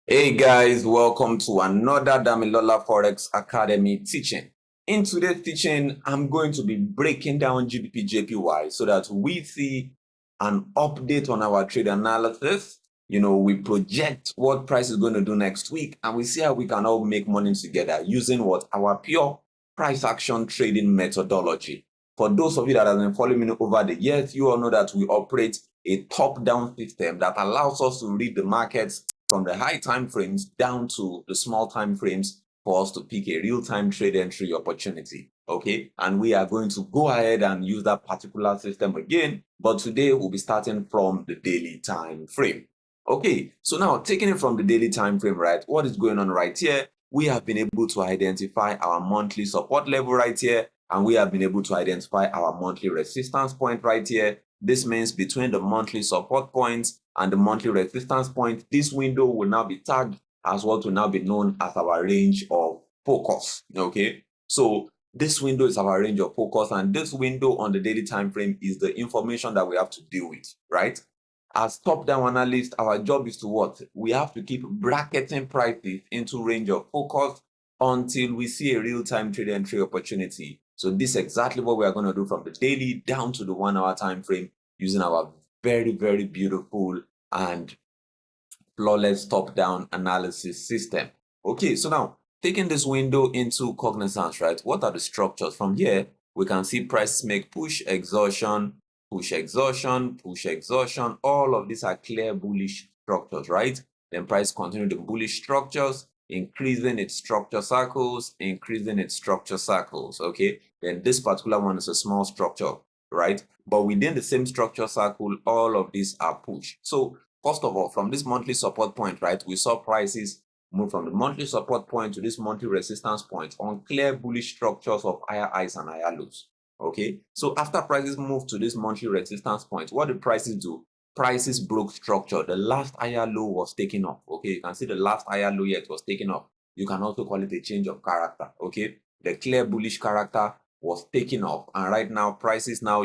Hey guys, welcome to another Damilola Forex Academy teaching. In today's teaching, I'm going to be breaking down GBP JPY so that we see an update on our trade analysis. We project what price is going to do next week, and we see how we can all make money together using what our pure price action trading methodology. For those of you that have been following me over the years, you all know that we operate a top-down system that allows us to read the markets from the high time frames down to the small time frames for us to pick a real-time trade entry opportunity. Okay, and we are going to go ahead and use that particular system again, but today we'll be starting from the daily time frame. Okay, so now taking it from the daily time frame, right, what is going on right here? We have been able to identify our monthly support level right here, and we have been able to identify our monthly resistance point right here. This means between the monthly support points and the monthly resistance point, this window will now be tagged as what will now be known as our range of focus. Okay, so this window is our range of focus, and this window on the daily time frame is the information that we have to deal with, right? As top-down analysts, our job is to what? We have to keep bracketing prices into range of focus until we see a real-time trade entry opportunity. So this is exactly what we are going to do from the daily down to the 1 hour time frame using our very, very beautiful and flawless top-down analysis system. Okay, so now taking this window into cognizance, right? What are the structures? From here, we can see prices make push, exhaustion, push, exhaustion, push, exhaustion. All of these are clear bullish structures, right? Then price continue the bullish structures, increasing its structure circles, increasing its structure circles. Okay, then this particular one is a small structure, right? But within the same structure circle, all of these are push. So first of all, from this monthly support point, right, we saw prices move from the monthly support point to this monthly resistance point on clear bullish structures of higher highs and higher lows. Okay, so after prices move to this monthly resistance point, what did prices do? Prices broke structure. The last higher low was taken off. Okay, you can see the last higher low yet was taken off. You can also call it a change of character. Okay, the clear bullish character was taken off, and right now prices now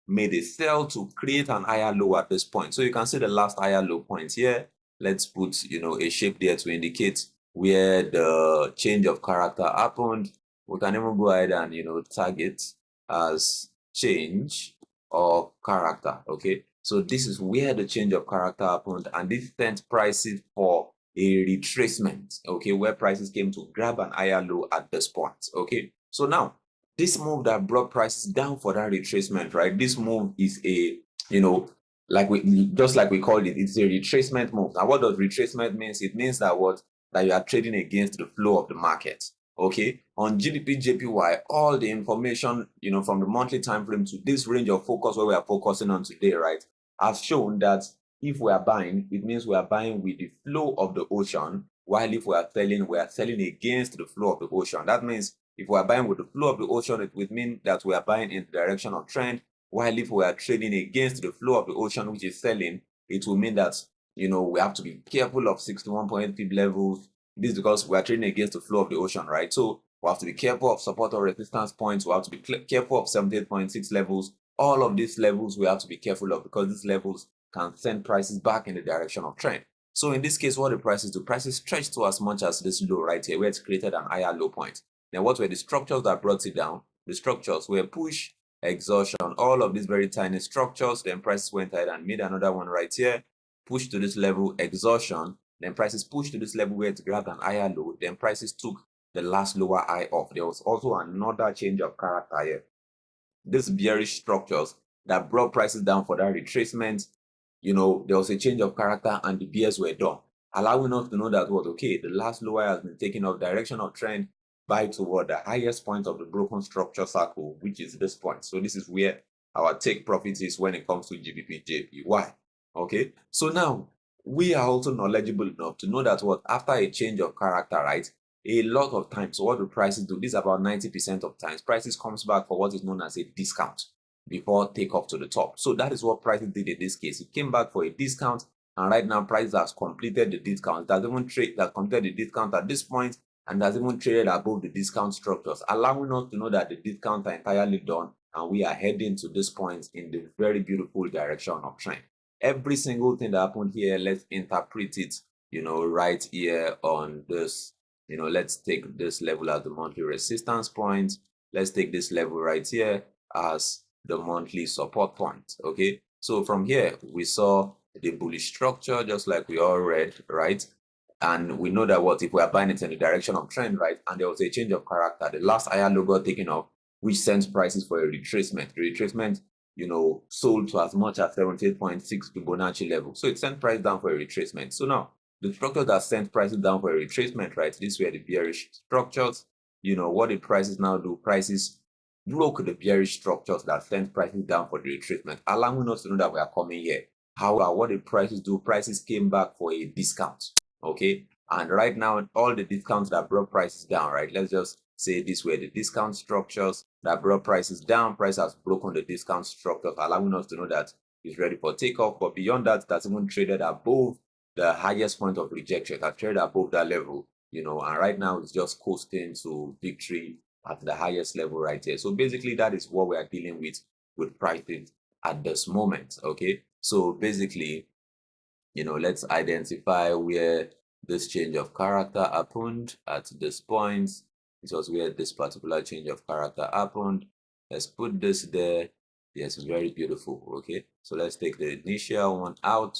made a sell to create an higher low at this point. So you can see the last higher low point here. Let's put a shape there to indicate where the change of character happened. We can even go ahead and tag it as change of character. Okay, so this is where the change of character happened, and this sent prices for a retracement. Okay, where prices came to grab an higher low at this point. Okay, so now this move that brought prices down for that retracement, right? This move is a like we called it, it's a retracement move. Now, what does retracement means? It means that that you are trading against the flow of the market. Okay, on GBP JPY, all the information from the monthly time frame to this range of focus where we are focusing on today, right, has shown that if we are buying, it means we are buying with the flow of the ocean, while if we are selling against the flow of the ocean. That means if we are buying with the flow of the ocean, it would mean that we are buying in the direction of trend, while if we are trading against the flow of the ocean, which is selling, it will mean that we have to be careful of 61.8 pip levels. This is because we are trading against the flow of the ocean, right? So we have to be careful of support or resistance points. We have to be careful of 78.6 levels. All of these levels we have to be careful of, because these levels can send prices back in the direction of trend. So in this case, what the prices do? Prices stretch to as much as this low right here, where it's created an higher low point. Then what were the structures that brought it down? The structures were push, exhaustion, all of these very tiny structures. Then prices went ahead and made another one right here, pushed to this level, exhaustion. Then prices pushed to this level where it grabbed an higher low. Then prices took the last lower high off. There was also another change of character here. These bearish structures that brought prices down for that retracement, there was a change of character and the bears were done, allowing us to know that okay, the last lower has been taken off, direction of trend by toward the highest point of the broken structure circle, which is this point. So this is where our take profit is when it comes to GBP JPY. Okay, so now we are also knowledgeable enough to know that after a change of character, right, a lot of times what do prices do? This is about 90% of times prices comes back for what is known as a discount before takeoff to the top. So that is what prices did in this case. It came back for a discount, and right now prices has completed the discount. It has even completed the discount at this point, and has even traded above the discount structures, allowing us to know that the discounts are entirely done, and we are heading to this point in the very beautiful direction of trend. Every single thing that happened here, let's interpret it right here on this, let's take this level as the monthly resistance point. Let's take this level right here as the monthly support point. Okay, so from here we saw the bullish structure, just like we all read, right? And we know that what if we are buying it in the direction of trend, right? And there was a change of character. The last higher low got taken off, which sends prices for a retracement. The retracement, sold to as much as 78.6 Fibonacci level. So it sent price down for a retracement. So now the structure that sent prices down for a retracement, right? This were the bearish structures. What did prices now do? Prices broke the bearish structures that sent prices down for the retracement, allowing us to know that we are coming here. However, what did prices do? Prices came back for a discount. Okay, and right now all the discounts that brought prices down, right? Let's just say this were the discount structures that brought prices down. Price has broken the discount structures, allowing us to know that it's ready for takeoff. But beyond that, that's even traded above the highest point of rejection. That traded above that level, and right now it's just coasting to victory at the highest level right here. So basically that is what we are dealing with prices at this moment. Okay, so basically, let's identify where this change of character happened at this point. It was where this particular change of character happened. Let's put this there. Yes, very beautiful. Okay, so let's take the initial one out,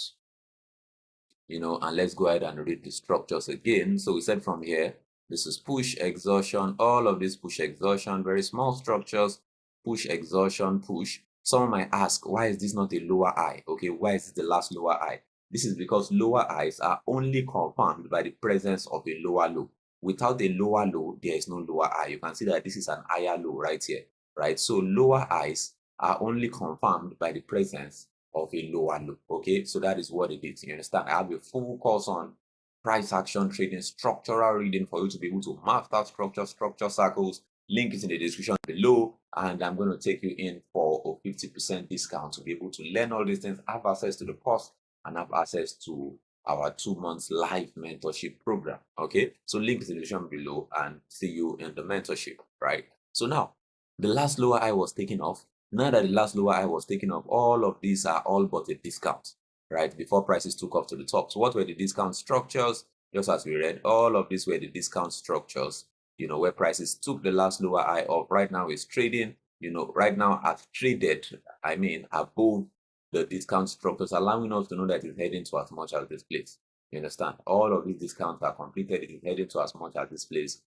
and let's go ahead and read the structures again. So we said from here, this is push, exhaustion, all of this push, exhaustion, very small structures, push, exhaustion, push. Someone might ask, why is this not a lower high? Okay, why is this the last lower high? This is because lower highs are only confirmed by the presence of a lower low. Without a lower low, there is no lower high. You can see that this is an higher low right here, right? So lower highs are only confirmed by the presence of a lower low. Okay, so that is what it is. You understand? I have a full course on price action trading, structural reading for you to be able to master structure circles. Link is in the description below, and I'm going to take you in for a 50% discount to be able to learn all these things, have access to the course, and have access to our 2 months live mentorship program. Okay, so link is in the description below, and see you in the mentorship. Right, so now the last lower high was taken off. Now that the last lower high was taken off, all of these are all but a discount, right? Before prices took off to the top. So what were the discount structures? Just as we read, all of these were the discount structures, where prices took the last lower high off. Right now it's trading, right now I've traded, above the discount structures, allowing us to know that it's heading to as much as this place. You understand? All of these discounts are completed. It is heading to as much as this place.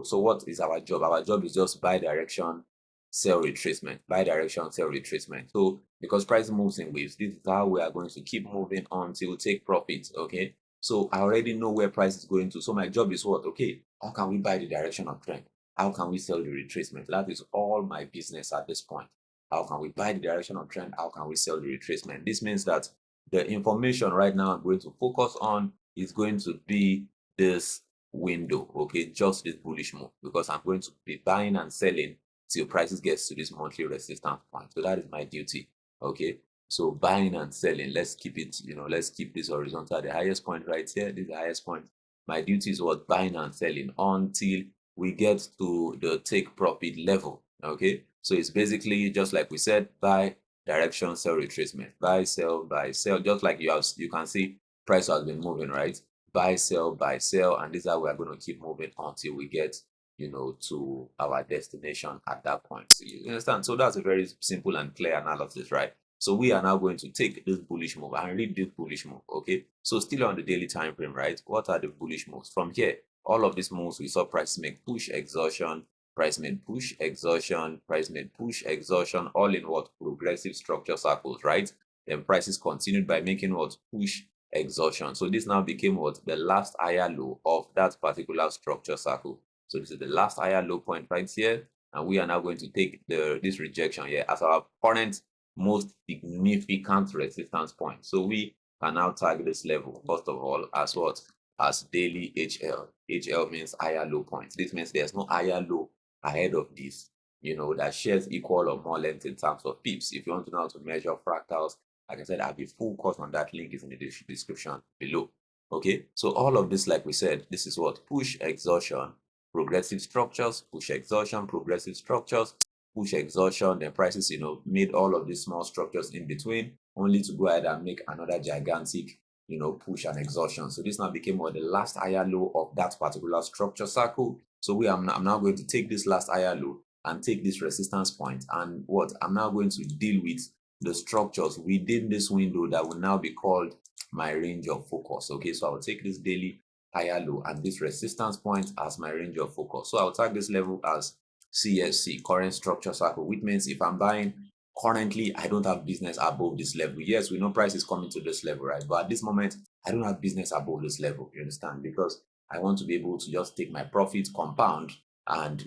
So what is our job? Our job is just buy direction, sell retracement, buy direction, sell retracement. So because price moves in waves, this is how we are going to keep moving until take profits. Okay, so I already know where price is going to. So my job is what? Okay, how can we buy the direction of trend? How can we sell the retracement? That is all my business at this point. How can we buy the direction of trend? How can we sell the retracement? This means that the information right now I'm going to focus on is going to be this window. Okay, just this bullish move, because I'm going to be buying and selling till prices gets to this monthly resistance point. So that is my duty. Okay, so buying and selling, let's keep it, let's keep this horizontal at the highest point right here. This is the highest point. My duty is what? Buying and selling until we get to the take profit level. Okay, so it's basically just like we said, buy, direction, sell, retracement, buy, sell, just like you can see price has been moving, right? Buy, sell, and this is how we are going to keep moving until we get to our destination at that point. So you understand? So that's a very simple and clear analysis, right? So we are now going to take this bullish move and read this bullish move. Okay, so still on the daily time frame, right? What are the bullish moves? From here, all of these moves we saw price make push, exhaustion, price made push, exhaustion, price made push, exhaustion, all in what? Progressive structure circles, right? Then prices continued by making what? Push, exhaustion. So this now became what? The last higher low of that particular structure circle. So this is the last higher low point right here, and we are now going to take this rejection here as our current most significant resistance point. So we can now tag this level first of all as what? As daily HL. HL means higher low point. This means there's no higher low ahead of this, that shares equal or more length in terms of pips. If you want to know how to measure fractals, like I said, I have a full course on that. Link is in the description below. Okay, so all of this, like we said, this is what? Push, exhaustion, progressive structures, push, exhaustion, progressive structures, push, exhaustion. Then prices, made all of these small structures in between, only to go ahead and make another gigantic, push and exhaustion. So this now became what the last higher low of that particular structure circle. So I'm now going to take this last higher low and take this resistance point, and what I'm now going to deal with the structures within this window that will now be called my range of focus. Okay, so I'll take this daily higher low and this resistance point as my range of focus. So I'll tag this level as CSC, current structure circle, which means if I'm buying currently, I don't have business above this level. Yes, we know price is coming to this level, right? But at this moment, I don't have business above this level, you understand? Because I want to be able to just take my profits, compound, and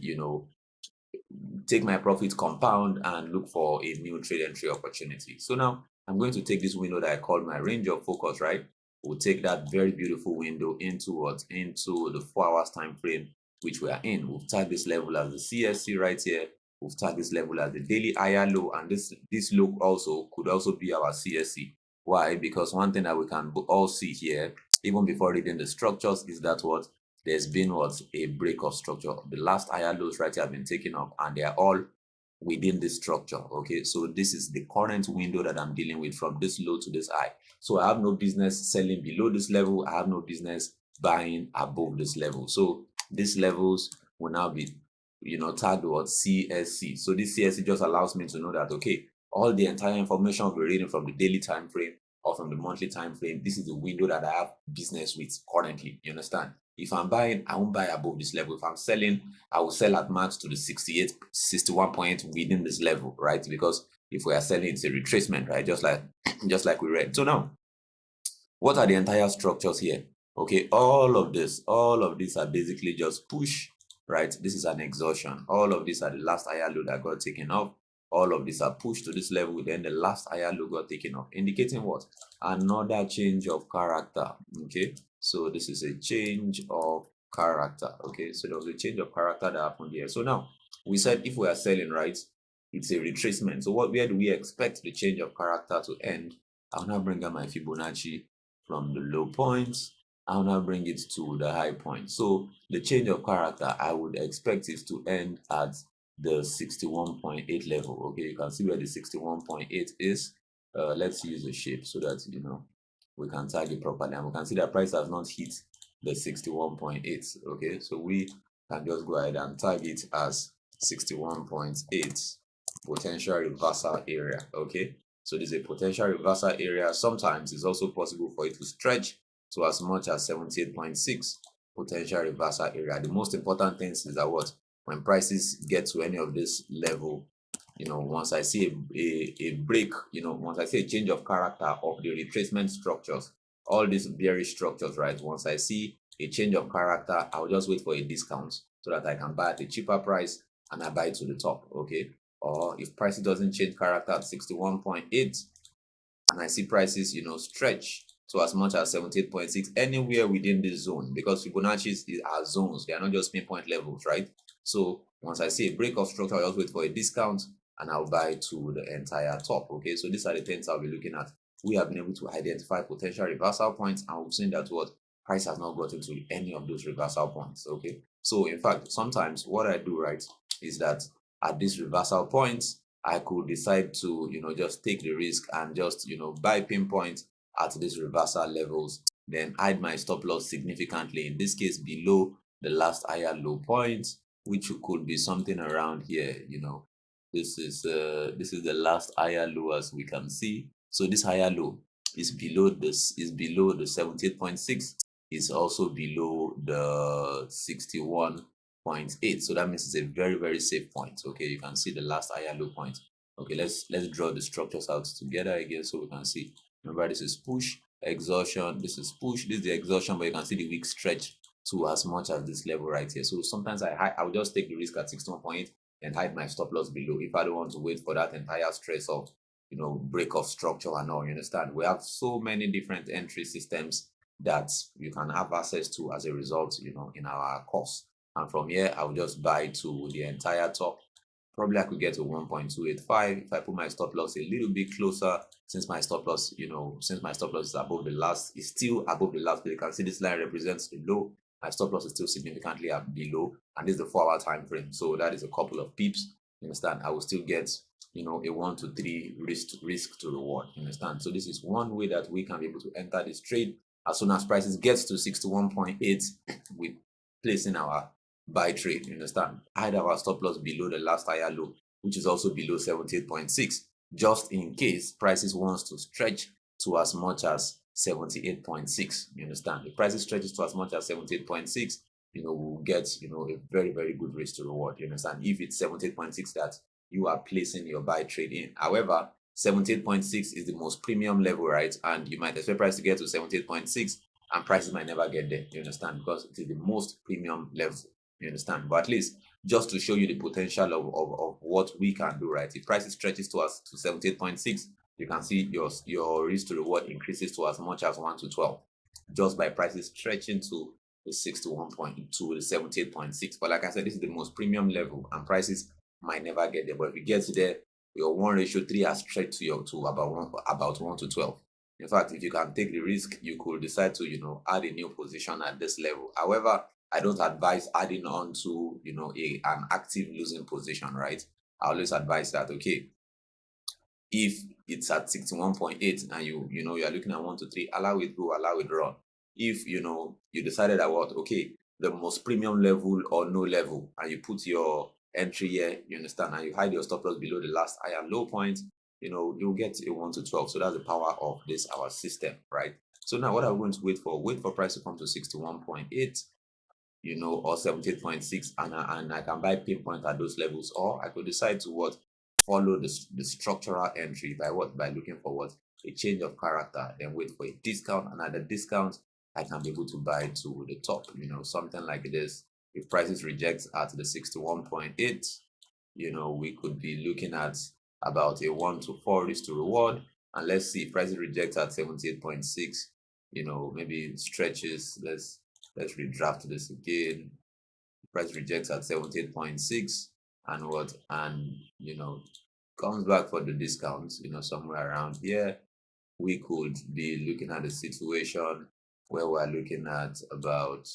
take my profit, compound, and look for a new trade entry opportunity. So now I'm going to take this window that I called my range of focus, right? We'll take that very beautiful window into what? Into the 4 hours time frame which we are in. We'll tag this level as the CSC right here. We'll tag this level as the daily higher low, and this low also could also be our CSC. Why? Because one thing that we can all see here, even before reading the structures, is that what? There's been what? A break of structure. The last higher lows right here have been taken up, and they are all within this structure. Okay, so this is the current window that I'm dealing with from this low to this high. So I have no business selling below this level. I have no business buying above this level. So these levels will now be tagged what? CSC. So this CSC just allows me to know that, okay, all the entire information we're reading from the daily time frame or from the monthly time frame, this is the window that I have business with currently. You understand? If I'm buying, I won't buy above this level. If I'm selling, I will sell at max to the 61 point within this level, right? Because if we are selling, it's a retracement, right? Just like we read. So now, what are the entire structures here? Okay, all of these are basically just push, right? This is an exhaustion. All of these are the last higher low that got taken off. All of these are pushed to this level, then the last higher low got taken off, indicating what? Another change of character. Okay, so this is a change of character. Okay, so there was a change of character that happened here. So now we said if we are selling, right, it's a retracement. So where do we expect the change of character to end? I'll now bring up my Fibonacci from the low points. I'll now bring it to the high point. So the change of character, I would expect it to end at the 61.8 level. Okay, you can see where the 61.8 is. Let's use the shape so that we can tag it properly, and we can see that price has not hit the 61.8. okay, so we can just go ahead and tag it as 61.8 potential reversal area. Okay, so this is a potential reversal area. Sometimes it's also possible for it to stretch to as much as 78.6 potential reversal area. The most important thing is that what? When prices get to any of this level, once I see a break, once I see a change of character of the retracement structures, all these bearish structures, right? Once I see a change of character, I'll just wait for a discount so that I can buy at a cheaper price and I buy to the top. Okay, or if prices doesn't change character at 61.8 and I see prices stretch to as much as 78.6, anywhere within this zone, because Fibonacci are zones, they are not just pinpoint levels, right? So once I see a break of structure, I'll just wait for a discount and I'll buy to the entire top. Okay, so these are the things I'll be looking at. We have been able to identify potential reversal points, and we've seen that what? Price has not gotten to any of those reversal points. Okay, so in fact, sometimes what I do, right, is that at these reversal points, I could decide to just take the risk and just buy pinpoint at these reversal levels, then hide my stop loss significantly, in this case below the last higher low point, which could be something around here. This is the last higher low, as we can see. So this higher low is below the 78.6, is also below the 61.8. so that means it's a very, very safe point. Okay, you can see the last higher low point. Okay, let's draw the structures out together again so we can see. Remember, this is push, exhaustion, this is push, this is the exhaustion, but you can see the wick stretch to as much as this level right here. So sometimes I'll just take the risk at 61.8 and hide my stop loss below if I don't want to wait for that entire stress of break of structure and all. You understand? We have so many different entry systems that you can have access to as a result in our course, and from here I'll just buy to the entire top. Probably I could get to 1.285 if I put my stop loss a little bit closer, since my stop loss, is above the last, is still above the last. But you can see this line represents the low. My stop loss is still significantly below, and this is the 4 hour time frame. So that is a couple of pips. You understand? I will still get a 1 to 3 risk to reward. You understand? So this is one way that we can be able to enter this trade. As soon as prices gets to 61.8, we place in our buy trade. You understand? Hide our stop loss below the last higher low, which is also below 78.6, just in case prices wants to stretch to as much as 78.6. You understand? If prices stretches to as much as 78.6, we'll get, a very, very good risk to reward. You understand? If it's 78.6 that you are placing your buy trade in. However, 78.6 is the most premium level, right? And you might expect price to get to 78.6 and prices might never get there. You understand? Because it is the most premium level. You understand? But at least just to show you the potential of what we can do, right? If prices stretches to us to 78.6, you can see your risk to reward increases to as much as 1 to 12 just by prices stretching to the 61.2 to the 78.6. But like I said, this is the most premium level and prices might never get there. But if you get there, your 1:3 has stretched to about 1 to 12. In fact, if you can take the risk, you could decide to add a new position at this level. However, I don't advise adding on to an active losing position, right? I always advise that, okay, if it's at 61.8 and you're looking at 1 to 3, allow it go, allow it run. If you decided that okay, the most premium level or no level, and you put your entry here, you understand, and you hide your stop loss below the last high and low point, you'll get a 1 to 12. So that's the power of this our system, right? So now what are we going to wait for price to come to 61.8, or 78.6, and I can buy pinpoint at those levels, or I could decide to follow the structural entry by looking for a change of character, then wait for a discount, and at the discount I can be able to buy to the top, something like this. If prices reject at the 61.8, we could be looking at about a 1 to 4 risk to reward. And let's see if prices reject at 78.6, maybe it stretches. Let's redraft this again. Price rejects at 78.6 and comes back for the discounts, somewhere around here. We could be looking at a situation where we're looking at about,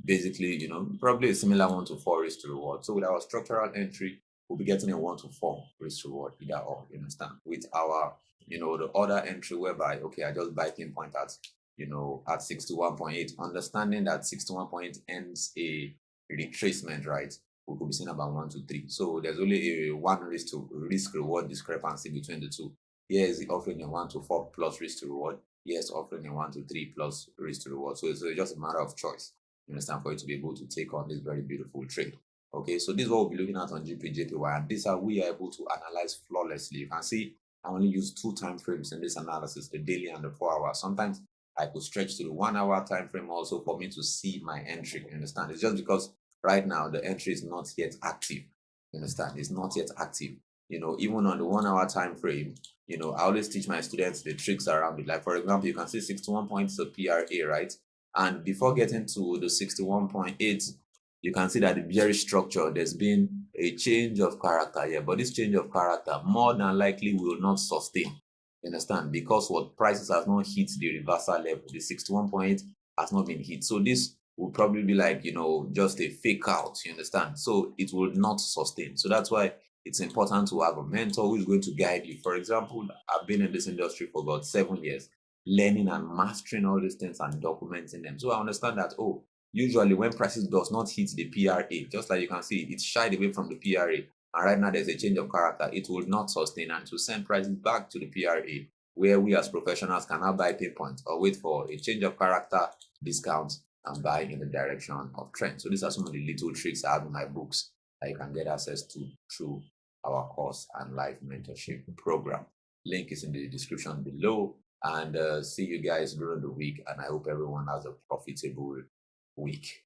basically, probably a similar 1 to 4 risk to reward. So with our structural entry, we'll be getting a 1 to 4 risk to reward, either or, you understand? With our, the other entry whereby, okay, I just buy pinpoint at, at 61.8, understanding that 61.8 ends a retracement, right? We could be seeing about 1 to 3. So there's only a 1 risk reward discrepancy between the two. Here is offering a 1 to 4 plus risk to reward. Here is offering a 1 to 3 plus risk to reward. So it's just a matter of choice. You understand, for you to be able to take on this very beautiful trade. Okay, so this is what we'll be looking at on GBP/JPY, and this is how we are able to analyze flawlessly. You can see I only use 2 time frames in this analysis, the daily and the 4 hour. Sometimes I could stretch to the 1 hour time frame also for me to see my entry. You understand? It's just because right now the entry is not yet active. You understand? It's not yet active. Even on the 1 hour time frame, I always teach my students the tricks around it. Like, for example, you can see 61 points of PRA, right? And before getting to the 61.8, you can see that the bearish structure, there's been a change of character here. But this change of character more than likely will not sustain. You understand? Because what prices has not hit the reversal level. The 61.8 has not been hit. So this will probably be like, just a fake out. You understand? So it will not sustain. So that's why it's important to have a mentor who is going to guide you. For example, I've been in this industry for about 7 years, learning and mastering all these things and documenting them. So I understand that, usually when prices does not hit the PRA, just like you can see, it's shied away from the PRA. And right now there's a change of character. It will not sustain, and to send prices back to the PRA, where we as professionals can now buy pinpoints or wait for a change of character, discounts, and buy in the direction of trend. So these are some of the little tricks I have in my books that you can get access to through our course and live mentorship program. Link is in the description below. And see you guys during the week, and I hope everyone has a profitable week.